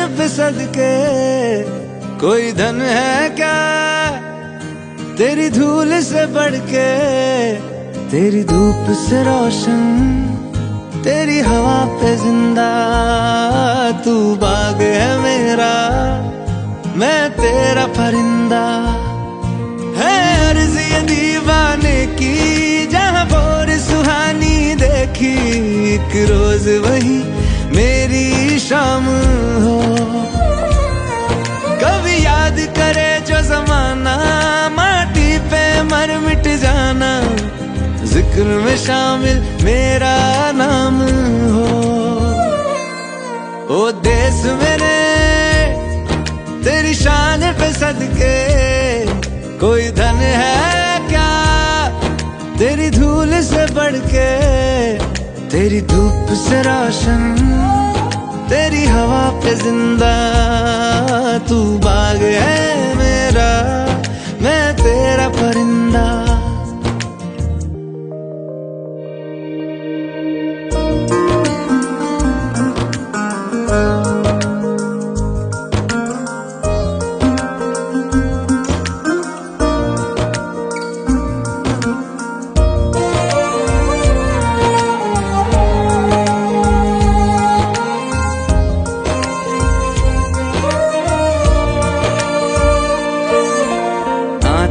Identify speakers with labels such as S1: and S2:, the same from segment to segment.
S1: पे सदके कोई धन है क्या तेरी धूल से बढ़ के, तेरी धूप से रोशन, तेरी हवा पे जिंदा। तू बाग है मेरा, मैं तेरा परिंदा। है अर्ज़ ये दीवाने की, जहाँ भोर सुहानी देखी, एक रोज वही मेरी शाम हो। कभी याद करे जो जमाना, माटी पे मर मिट जाना, जिक्र में शामिल मेरा नाम हो। ओ देश मेरे तेरी शान पे सदके कोई धन है क्या तेरी धूल से बढ़ के, तेरी धूप से रोशन, तेरी हवा पे जिंदा। तू बाग है मेरा, मैं तेरा परिंदा।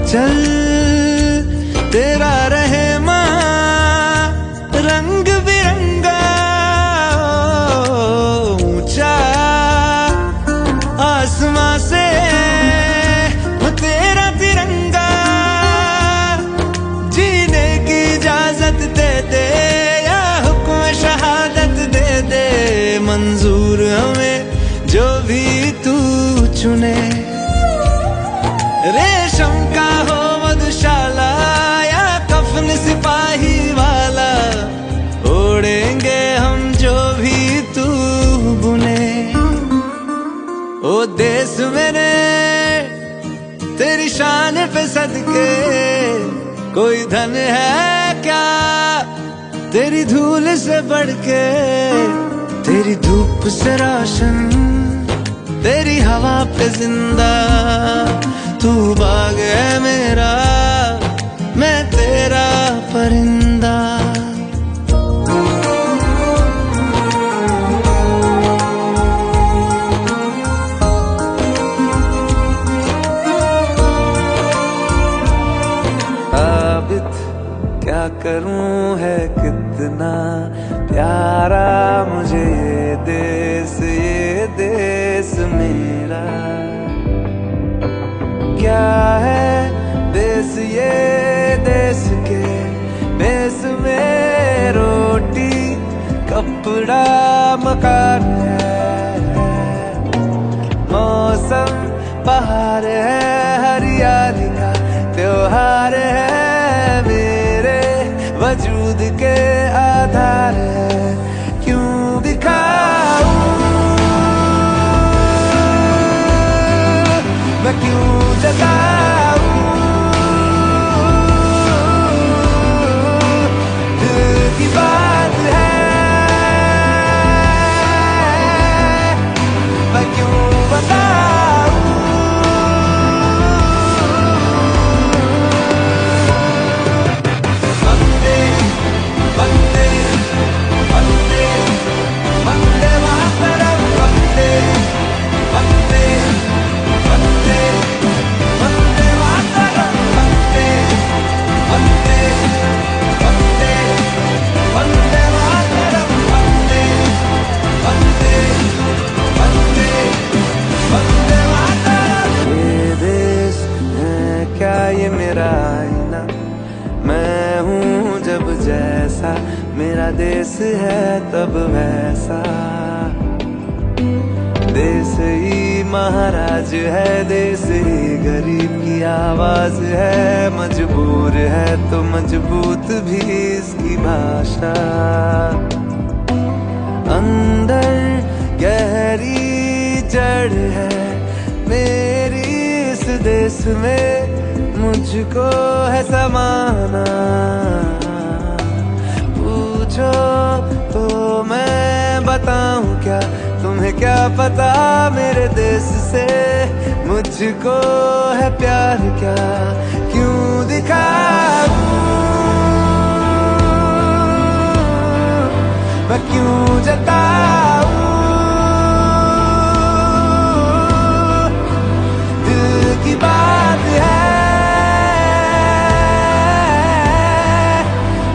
S1: चल तेरा रहे माँ रंग बिरंगा, ऊंचा आसमां से वो तेरा तिरंगा। जीने की इजाजत दे दे या हुक्म शहादत दे दे, मंजूर हमें जो भी तू चुने। रेशम का हो मधुशाला या कफन सिपाही वाला, ओढ़ेंगे हम जो भी तू बुने। ओ देश मेरे तेरी शान पे सदके कोई धन है क्या तेरी धूल से बढ़ के, तेरी धूप से रोशन, तेरी हवा पे जिंदा। तू बाग है मेरा, मैं तेरा परिंदा। आबिद क्या करूं है कितना प्यारा मुझे ये देश मेरा। क्या है देश ये देश के देश में रोटी कपड़ा मकान है। मौसम बहार है, हरियाली का त्योहार है, मेरे वजूद के आधार है। क्यों दिखाऊं मैं, क्यों जताऊं दिल की बात है, मैं क्यों बताऊं। वंदे वंदे वंदे वंदे मातरम, वंदे वंदे वंदे वंदे मातरम, वंदे वंदे वंदे वंदे मातरम, वंदे वंदे वंदे वंदे मातरम। ये देश है क्या ये मेरा आईना, मैं हूँ जब जैसा, मेरा देश है तब वैसा। देश ही महाराज है, देश ही गरीब की आवाज है। मजबूर है तो मजबूत भी इसकी भाषा। अंदर गहरी जड़ है मेरी इस देश में, मुझको है समाना। पूछो तो मैं बताऊं क्या तुम्हें क्या पता मेरे देश से मुझको है प्यार क्या, क्यों दिखाऊं मैं, क्यों जताऊं दिल की बात है,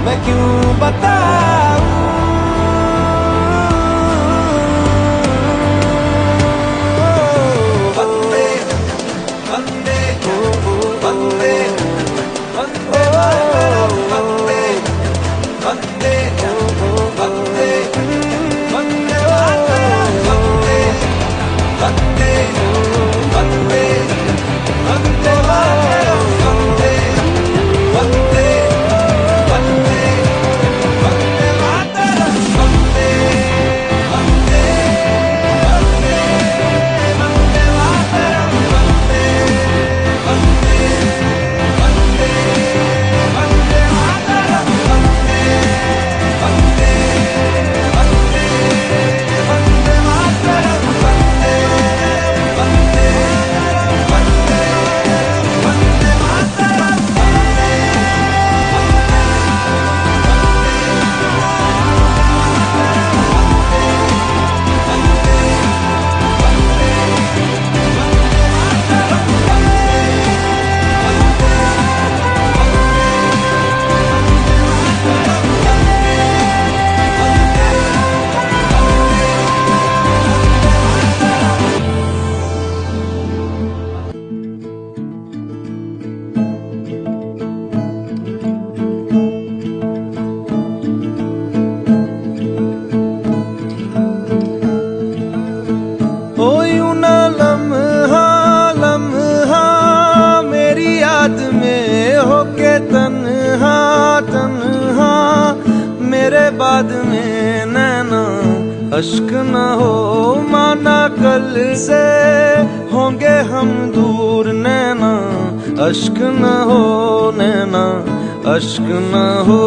S1: मैं क्यों बताऊं। वंदे वंदे वंदे वंदे मातरम, वंदे वंदे वंदे वंदे मातरम, वंदे वंदे वंदे वंदे मातरम, वंदे वंदे वंदे वंदे मातरम, वंदे वंदे वंदे वंदे मातरम, वंदे वंदे वंदे वंदे मातरम, वंदे वंदे वंदे वंदे मातरम, वंदे वंदे वंदे वंदे मातरम। ओ यूं ना लम्हा लम्हा मेरी याद में होके तन्हा तन्हा, मेरे बाद में नैना अश्क न हो, माना कल से होंगे हम दूर, नैना अश्क न हो, नैना अश्क न हो।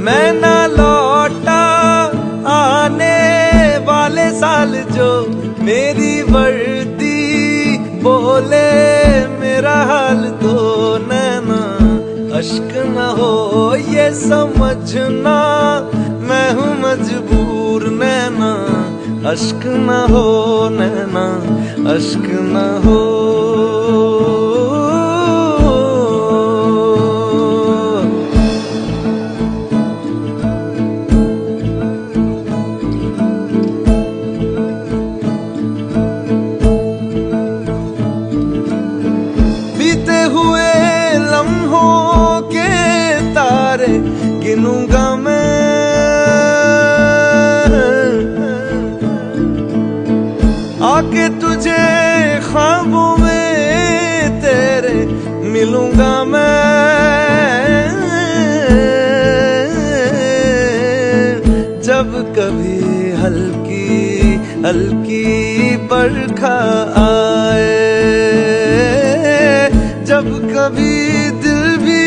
S1: मैं ना लौटा आने वाले साल जो मेरी वर्दी बोले मेरा हाल, तो नैना अश्क न हो ये समझना मैं हूँ मजबूर, नैना अश्क न हो, नैना अश्क न हो। बीते हुए लम्हों के तारे गिनूंगा मैं, आके तुझे ख्वाबों में तेरे मिलूंगा मैं, जब कभी हल्की हल्की बरखा आए, जब कभी दिल भी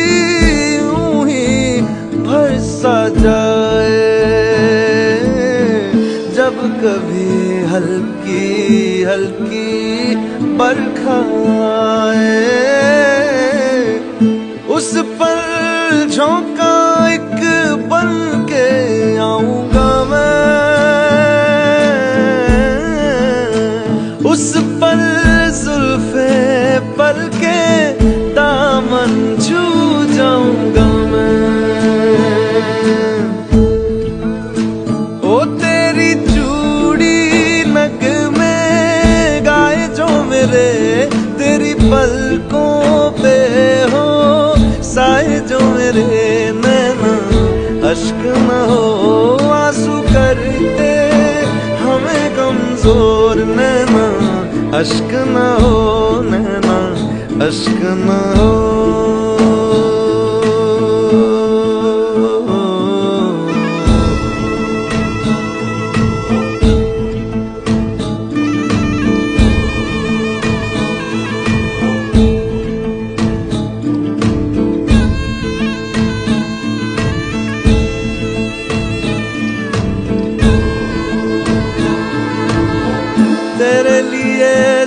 S1: यूं ही भर सा जाए, जब कभी हल्की हल्की बरखा आए, उस पर झोंका एक बन के आऊंगा मैं, उस पर जुल्फे पल के दामन छू जाऊंगा मैं। ओ तेरी चूड़ी नग में गाए जो मेरे, तेरी पलकों पे हो साए जो मेरे, नैना अश्क न हो आंसू करते हमें कमजोर, नैना अश्क न हो, नैना अश्क न हो।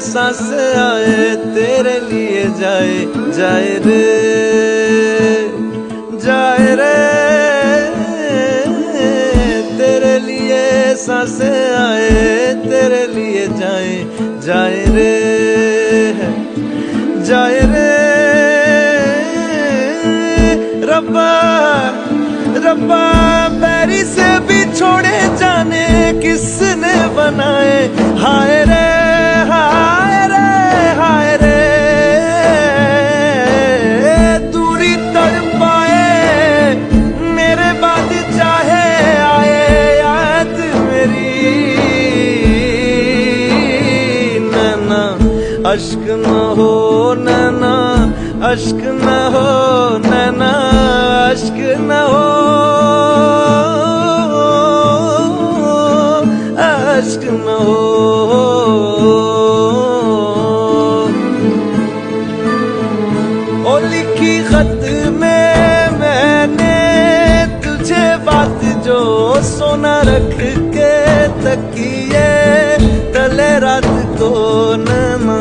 S1: सांस आए तेरे लिए जाए जाए रे जाए रे तेरे लिए सांस आए तेरे लिए जाए जाए रे जाए रे रब्बा रब्बा बैरी से भी छोड़े जाने किसने बनाए हाय रे हाय रे हाय रे दूरी तर पाए मेरे बाद चाहे आए याद मेरी नैना अश्क न हो नैना अश्क न हो नैना अश्क न हो अश्क न हो ओ लिखी खत में मैंने तुझे बात जो सोना रख के तकिए तले रात को नैना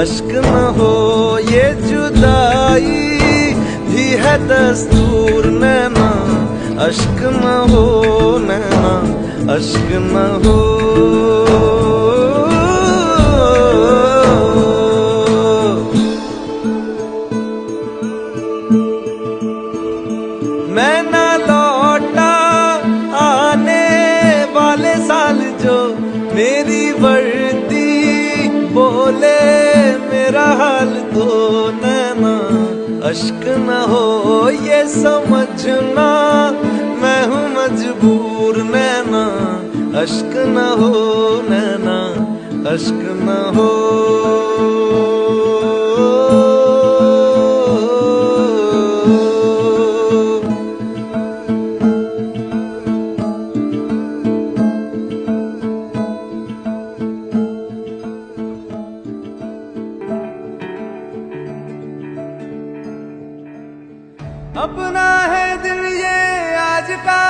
S1: अश्क न हो ये जुदाई भी है दस्तूर नैना अश्क न हो नैना अश्क न हो मैं ना लौटा आने वाले साल जो मेरी वर्दी बोले मेरा हाल तो नैना अश्क न हो ये समझना मैं हूँ मजबूर नैना अश्क न हो नैना अश्क न हो अपना है दिल ये आज का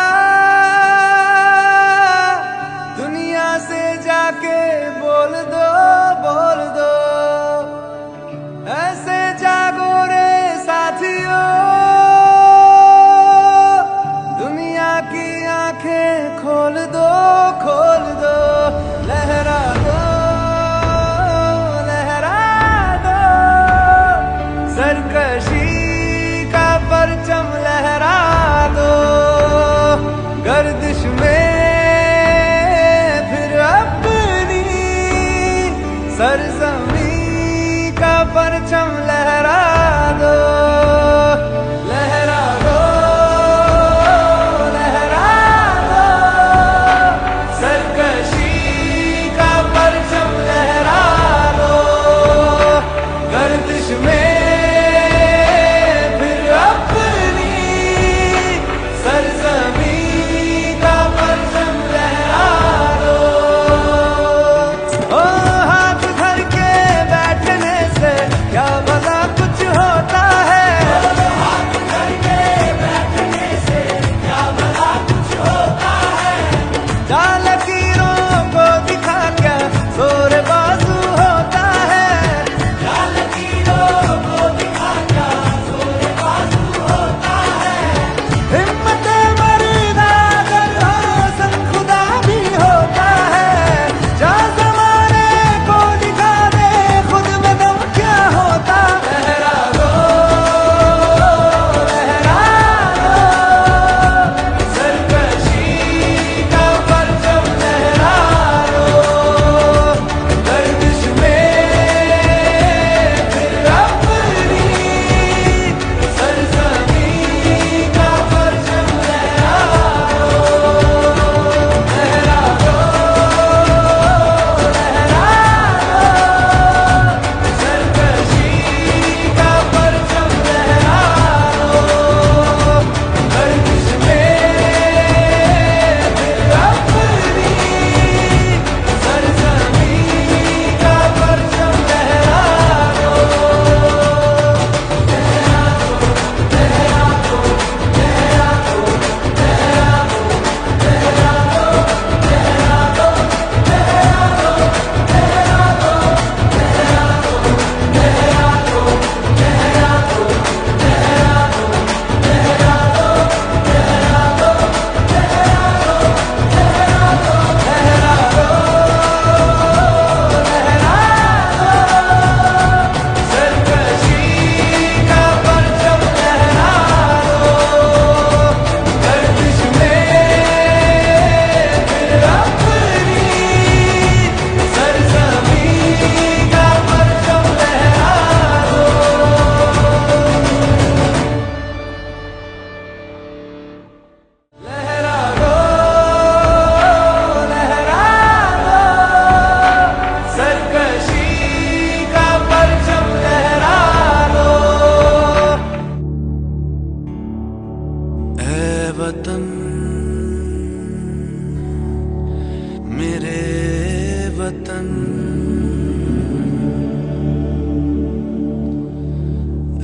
S1: दुनिया से जाके बोल दो ऐसे जागो रे साथियों दुनिया की आंखें खोल दो लहरा दो सरकशी परचम लहरा दो गर्दिश में फिर अपनी सरजमी का परचम लहरा दो लहरा दो सरकशी का परचम लहरा दो गर्दिश में हाथ धर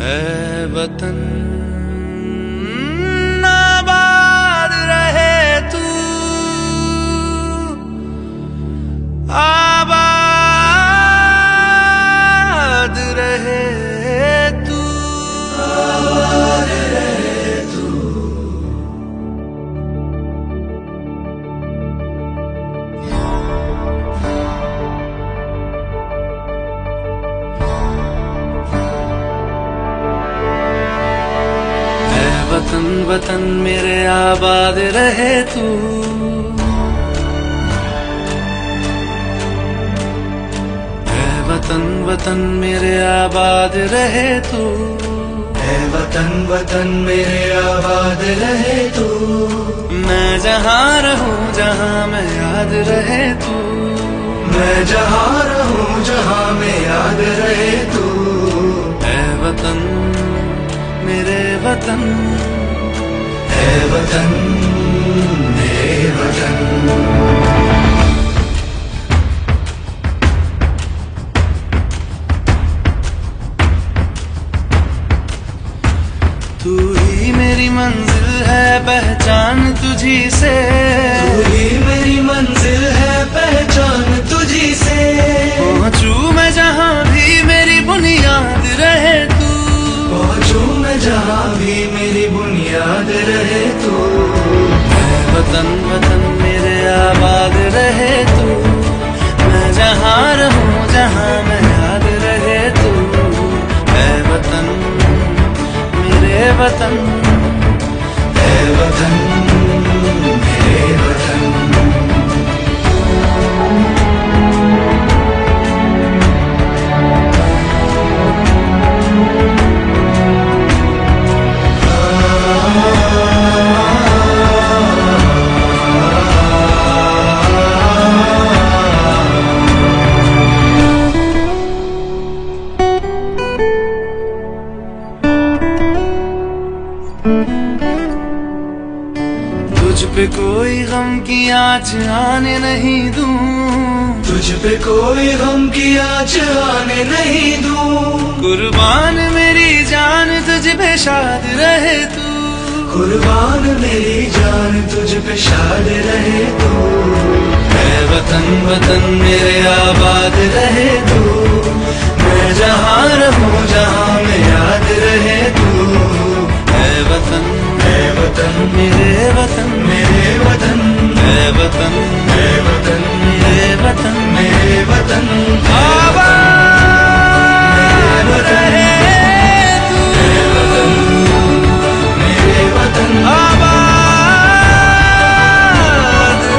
S1: ऐ वतन आबाद रहे तू, आबाद रहे तू, आबाद रहे तू। वतन वतन मेरे आबाद रहे तू, ऐ वतन वतन मेरे आबाद रहे तू, ऐ वतन वतन मेरे आबाद रहे तू। मैं जहाँ रहूं जहाँ मैं याद रहे तू, मैं जहाँ रहूं जहाँ मैं याद रहे तू। ऐ वतन मेरे वतन, ऐ वतन मेरे वतन। तू ही मेरी मंजिल है पहचान तुझी से, तू ही मेरी मंजिल है पहचान तुझी से। पहुंचू मैं जहाँ भी मेरी बुनियाद रहे तू, पहुंचू मैं जहाँ भी मेरी बुनियाद रहे तू। ऐ वतन वतन मेरे आबाद रहे तू, मैं जहाँ रहूं जहाँ मैं याद रहे तू। ऐ वतन मेरे वतन, ऐ वतन मेरे वतन। तुझ पे कोई गम की आँच आने नहीं दूं, तुझ पे कोई गम की आँच आने नहीं दूं। कुर्बान मेरी जान तुझ पे शाद रहे तू, कुर्बान मेरी जान तुझ पे शाद रहे तू। ऐ वतन वतन मेरे आबाद रहे तू, मैं जहाँ रहूं जहाँ मैं याद रहे तू। ऐ वतन, ऐ वतन मेरे वतन, मेरे वतन। ऐ वतन, ऐ वतन मेरे वतन, मेरे वतन। आबाद रहे तू, मेरे वतन, मेरे वतन। आबाद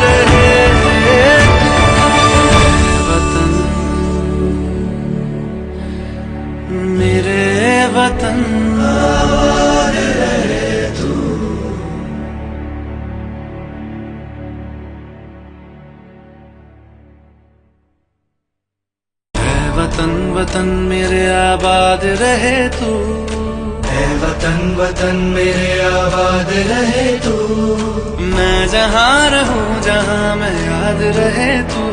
S1: रहे वतन, मेरे वतन। आबाद रहे तू। वतन वतन मेरे आबाद रहे तू, ऐ वतन वतन मेरे आबाद रहे तू। मैं जहाँ रहूं जहाँ मैं याद रहे तू,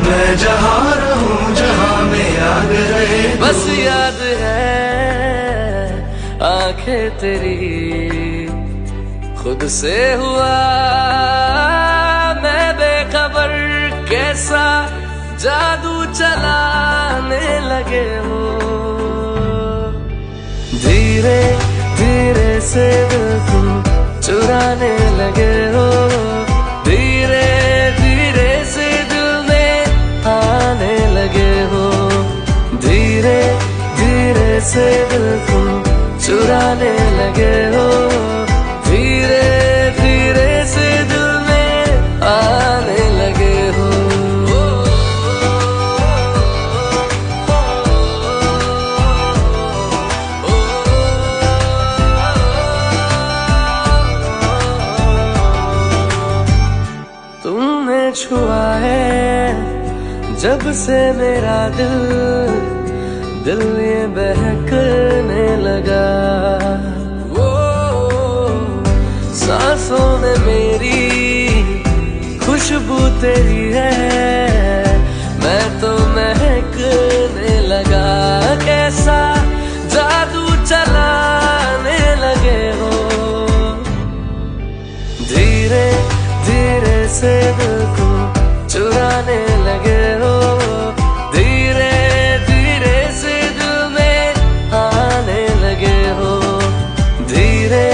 S1: मैं जहाँ रहूं जहाँ मैं याद रहे तू। बस याद है आंखें तेरी, खुद से हुआ मैं बेखबर, कैसा जादू चलाने लगे हो। धीरे धीरे से दिल तुम चुराने लगे हो, धीरे धीरे से दिल में आने लगे हो। धीरे धीरे से दिल तुम चुराने लगे हो, धीरे धीरे से दिल में आने लगे हो। तुमने छुआ है जब से मेरा दिल ये बहकने लगा। वो सांसों में मेरी खुशबू तेरी है, मैं से दिल को चुराने लगे हो, धीरे धीरे से दिल में आने लगे हो, धीरे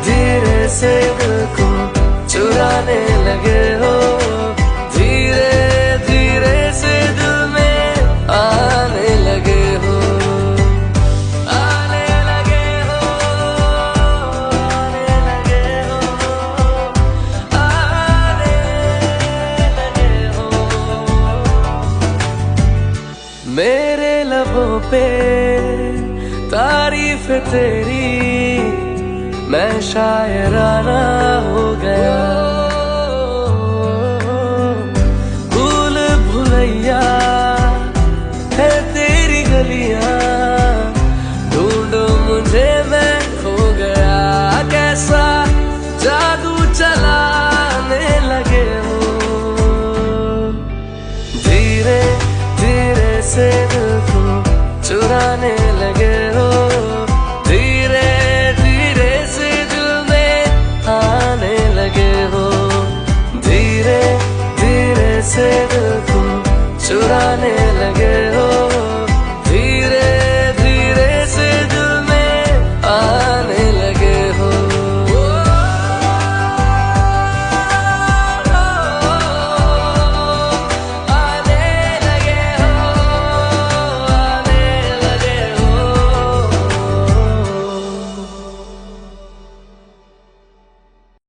S1: धीरे से दिल को चुराने लगे हो, धीरे धीरे से दिल में आने लगे हो, आने लगे हो, आने लगे हो, आने लगे हो। मेरे लबों पे तारीफ तेरी, मैं शायराना हो गया, भूल भुलैया है तेरी गलियां, ढूंढो मुझे मैं खो गया, कैसा जादू चलाने लगे हो, धीरे धीरे से दिल को चुराने लगे हो, धीरे धीरे से दिल में आने लगे हो, धीरे धीरे से दिल को चुराने